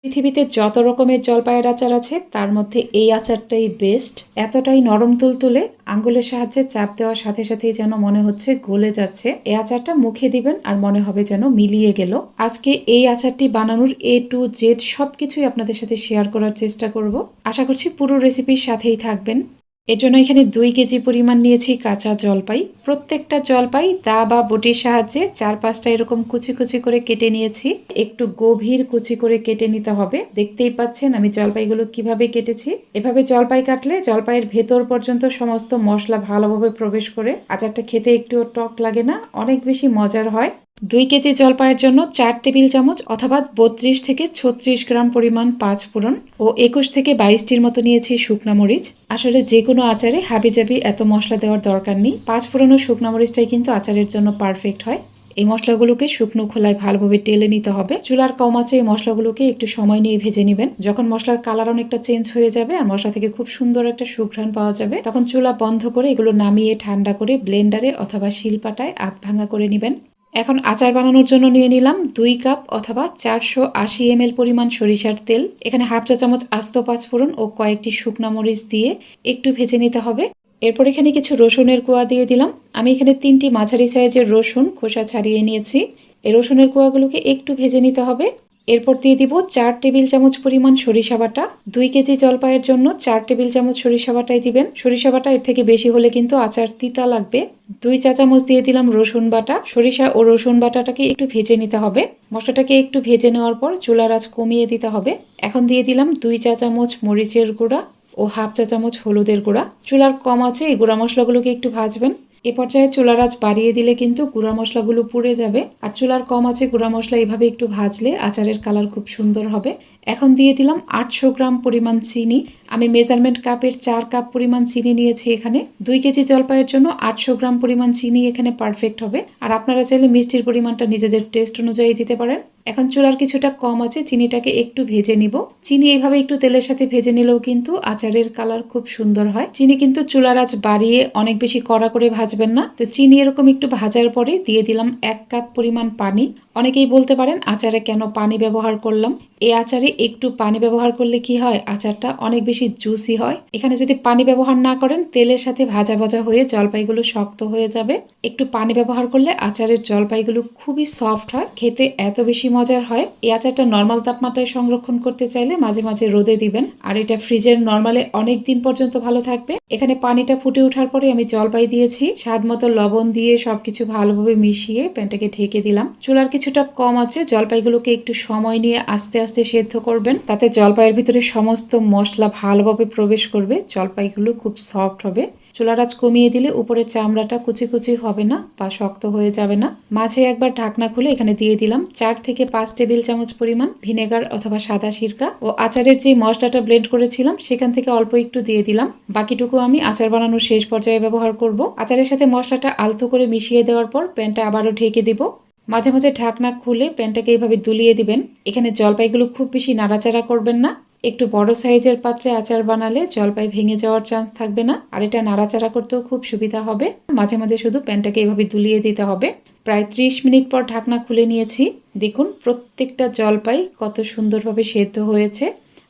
পৃথিবীতে যত রকমের জলপাইয়ের আচার আছে তার মধ্যে এই আচারটাই বেস্ট। এতটাই নরম তুলতুলে, আঙ্গুলের সাহায্যে চাপ দেওয়ার সাথে সাথেই যেন মনে হচ্ছে গলে যাচ্ছে। এই আচারটা মুখে দিবেন আর মনে হবে যেন মিলিয়ে গেল। আজকে এই আচারটি বানানোর A to Z সবকিছুই আপনাদের সাথে শেয়ার করার চেষ্টা করব। আশা করছি পুরো রেসিপির সাথেই থাকবেন। এর জন্য এখানে 2 কেজি পরিমাণ নিয়েছি কাঁচা জলপাই। প্রত্যেকটা জলপাই দা বা বটির সাহায্যে 4-5টা এরকম কুচি কুচি করে কেটে নিয়েছি। একটু গভীর কুচি করে কেটে নিতে হবে। দেখতেই পাচ্ছেন আমি জলপাইগুলো কিভাবে কেটেছি। এভাবে জলপাই কাটলে জলপাইয়ের ভেতর পর্যন্ত সমস্ত মশলা ভালোভাবে প্রবেশ করে আচারটা খেতে একটুও টক লাগে না, অনেক বেশি মজার হয়। 2 কেজি জলপাইয়ের জন্য 4 টেবিল চামচ অথবা 32 থেকে 36 গ্রাম পরিমাণ পাঁচফোড়ন ও 21 থেকে 22টির মতো নিয়েছি শুকনা মরিচ। আসলে যে কোনো আচারে হাবিজাবি এত মশলা দেওয়ার দরকার নেই। পাঁচফোড়ন ও শুকনা মরিচটাই কিন্তু আচারের জন্য পারফেক্ট হয়। এই মশলাগুলোকে শুকনো খোলায় ভালোভাবে টেলে নিতে হবে। চুলার কম আঁচে এই মশলাগুলোকে একটু সময় নিয়ে ভেজে নেবেন। যখন মশলার কালার অনেকটা চেঞ্জ হয়ে যাবে আর মশলা থেকে খুব সুন্দর একটা সুঘ্রাণ পাওয়া যাবে, তখন চুলা বন্ধ করে এগুলো নামিয়ে ঠান্ডা করে ব্লেন্ডারে অথবা শিলপাটায় আধ ভাঙা করে নেবেন। এখন আচার বানানোর জন্য নিয়ে নিলাম 2 কাপ অথবা 480 ml পরিমাণ সরিষার তেল। এখানে হাফ চা চামচ আস্ত পাঁচফোড়ন ও কয়েকটি শুকনা মরিচ দিয়ে একটু ভেজে নিতে হবে। এরপর এখানে কিছু রসুনের কোয়া দিয়ে দিলাম। আমি এখানে 3টি মাঝারি সাইজের রসুন খোসা ছাড়িয়ে নিয়েছি। এই রসুনের কোয়াগুলোকে একটু ভেজে নিতে হবে। এরপর দিয়ে দিব 4 টেবিল চামচ পরিমাণ সরিষা বাটা। 2 কেজি জলপাইয়ের জন্য 4 টেবিল চামচ সরিষা বাটাই দিবেন। সরিষা বাটা এর থেকে বেশি হলে কিন্তু আচার তিতা লাগবে। 2 চা চামচ দিয়ে দিলাম রসুন বাটা। সরিষা ও রসুন বাটাটাকে একটু ভেজে নিতে হবে। মশলাটাকে একটু ভেজে নেওয়ার পর চুলার আঁচ কমিয়ে দিতে হবে। এখন দিয়ে দিলাম 2 চা চামচ মরিচের গুঁড়া ও হাফ চা চামচ হলুদের গুঁড়া। চুলার কম আছে এই গুঁড়া মশলাগুলোকে একটু ভাজবেন। এ পর্যায়ে চুলার আঁচ বাড়িয়ে দিলে কিন্তু গুঁড়া মশলাগুলো পুড়ে যাবে। আর চুলার কম আছে গুঁড়া মশলা এভাবে একটু ভাজলে আচারের কালার খুব সুন্দর হবে। এখন দিয়ে দিলাম 800 গ্রাম পরিমাণ চিনি। আমি মেজারমেন্ট কাপের 4 কাপ পরিমাণ চিনি নিয়েছি এখানে। 2 কেজি জলপাইয়ের জন্য 800 গ্রাম পরিমাণ চিনি এখানে পারফেক্ট হবে। আর আপনারা চাইলে মিষ্টির পরিমাণটা নিজেদের টেস্ট অনুযায়ী দিতে পারেন। এখন চুলার কিছুটা কম আছে, চিনিটাকে একটু ভেজে নিব। চিনি এইভাবে একটু তেলের সাথে ভেজে নিলেও কিন্তু আচারের কালার খুব সুন্দর হয়। চিনি কিন্তু চুলার আঁচ বাড়িয়ে অনেক বেশি কড়া করে ভাজবেন না। তো চিনি এরকম একটু ভাজার পরে দিয়ে দিলাম 1 কাপ পরিমাণ পানি। অনেকেই বলতে পারেন আচারে কেন পানি ব্যবহার করলাম। এই আচারে একটু পানি ব্যবহার করলে কি হয়, আচারটা অনেক বেশি জুসি হয়। এখানে যদি পানি ব্যবহার না করেন তেলের সাথে ভাজা ভাজা হয়ে জলপাইগুলো শক্ত হয়ে যাবে। একটু পানি ব্যবহার করলে আচারের জলপাইগুলো খুবই সফট হয়, খেতে এত বেশি মজার হয়। এই আচারটা নর্মাল তাপমাত্রায় সংরক্ষণ করতে চাইলে মাঝে মাঝে রোদে দিবেন। আর এটা ফ্রিজের নর্মালে অনেক দিন পর্যন্ত ভালো থাকবে। এখানে পানিটা ফুটে ওঠার পরে আমি জলপাই দিয়েছি, স্বাদ মতো লবণ দিয়ে সবকিছু ভালোভাবে মিশিয়ে প্যানটাকে ঢেকে দিলাম। চুলার কিছুটা কম আছে, জলপাইগুলোকে একটু সময় নিয়ে আস্তে আস্তে সেদ্ধ করবেন। তাতে জলপাইয়ের ভিতরে সমস্ত মশলা ভালোভাবে প্রবেশ করবে, জলপাইগুলো খুব সফট হবে। চুলার আঁচ কমিয়ে দিলে উপরে চামড়াটা কুচি কুচি হবে না বা শক্ত হয়ে যাবে না। মাঝে একবার ঢাকনা খুলে এখানে দিয়ে দিলাম 4 থেকে 5 টেবিল চামচ পরিমাণ ভিনেগার অথবা সাদা সিরকা ও আচারের যে মশলাটা ব্লেন্ড করেছিলাম সেখান থেকে অল্প একটু দিয়ে দিলাম। বাকিটুকু আমি আচার বানানোর শেষ পর্যায়ে ব্যবহার করব। আচারের সাথে মশলাটা আলতো করে মিশিয়ে দেওয়ার পর প্যানটা আবারও ঢেকে দিব। মাঝে মাঝে ঢাকনা খুলে প্যানটাকে এইভাবে দুলিয়ে দিবেন। এখানে জলপাইগুলো খুব বেশি নাড়াচাড়া করবেন না। একটু বড় সাইজের পাত্রে আচার বানালে জলপাই ভেঙে যাওয়ার চান্স থাকবে না, আর এটা নাড়াচাড়া করতেও খুব সুবিধা হবে। মাঝে মাঝে শুধু প্যানটাকে এইভাবে দুলিয়ে দিতে হবে। প্রায় 30 মিনিট পর ঢাকনা খুলে নিয়েছি। দেখুন প্রত্যেকটা জলপাই কত সুন্দরভাবে সেদ্ধ হয়েছে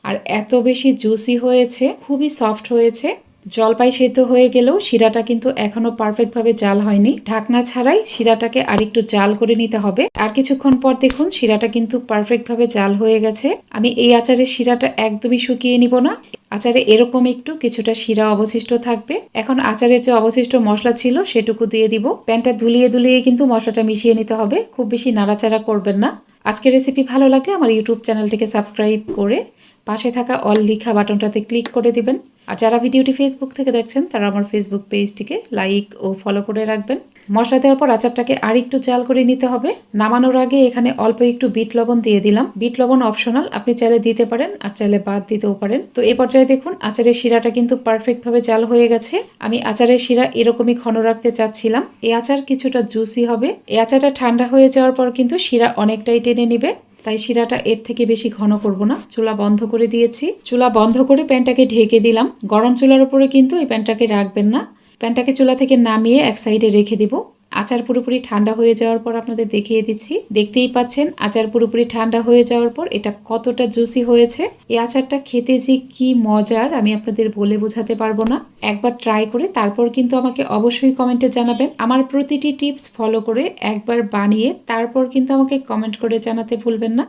আর এত বেশি জুসি হয়েছে, খুবই সফট হয়েছে। জলপাই সেদ্ধ হয়ে গেলেও শিরাটা কিন্তু এখনো পারফেক্ট ভাবে জাল হয়নি। ঢাকনা ছাড়াই শিরাটাকে আরেকটু জাল করে নিতে হবে। আর কিছুক্ষণ পর দেখুন শিরাটা কিন্তু পারফেক্ট ভাবে জাল হয়ে গেছে। আমি এই আচারের শিরাটা একদমই শুকিয়ে নিব না। আচারে এরকম একটু কিছুটা শিরা অবশিষ্ট থাকবে। এখন আচারের যে অবশিষ্ট মশলা ছিল সেটুকু দিয়ে দিব। প্যানটা ধুলিয়ে ধুলিয়ে কিন্তু মশলাটা মিশিয়ে নিতে হবে, খুব বেশি নাড়াচাড়া করবেন না। আজকের রেসিপি ভালো লাগলে আমার ইউটিউব চ্যানেলটিকে সাবস্ক্রাইব করে পাশে থাকা অল লেখা বাটনটাতে ক্লিক করে দিবেন। আর যারা ভিডিওটি ফেসবুক থেকে দেখছেন তারা আমার ফেসবুক পেজটিকে লাইক ও ফলো করে রাখবেন। মশলা দেওয়ার পর আচারটাকে আর একটু জাল করে নিতে হবে। নামানোর আগে এখানে অল্প একটু বিট লবণ দিয়ে দিলাম। বিট লবণ অপশনাল, আপনি চাইলে দিতে পারেন আর চাইলে বাদ দিতেও পারেন। তো এই পর্যায়ে দেখুন আচারের শিরাটা কিন্তু পারফেক্ট ভাবে জাল হয়ে গেছে। আমি আচারের শিরা এরকমই ঘন রাখতে চাচ্ছিলাম। এই আচার কিছুটা জুসি হবে। এই আচারটা ঠান্ডা হয়ে যাওয়ার পর কিন্তু শিরা অনেকটাই টেনে নিবে, তাই শিরাটা এর থেকে বেশি ঘন করব না। চুলা বন্ধ করে দিয়েছি। চুলা বন্ধ করে প্যানটাকে ঢেকে দিলাম। গরম চুলার উপরে কিন্তু এই প্যানটাকে রাখবেন না। প্যানটাকে চুলা থেকে নামিয়ে এক সাইডে রেখে দিব। আচার পুরোপুরি ঠান্ডা হয়ে যাওয়ার পর আপনাদের দেখিয়ে দিচ্ছি। দেখতেই পাচ্ছেন আচার পুরোপুরি ঠান্ডা হয়ে যাওয়ার পর এটা কতটা জুসি হয়েছে। এই আচারটা খেতে যে কি মজার আমি আপনাদের বলে বোঝাতে পারবো না। একবার ট্রাই করে তারপর কিন্তু আমাকে অবশ্যই কমেন্টে জানাবেন। আমার প্রতিটি টিপস ফলো করে একবার বানিয়ে তারপর কিন্তু আমাকে কমেন্ট করে জানাতে ভুলবেন না।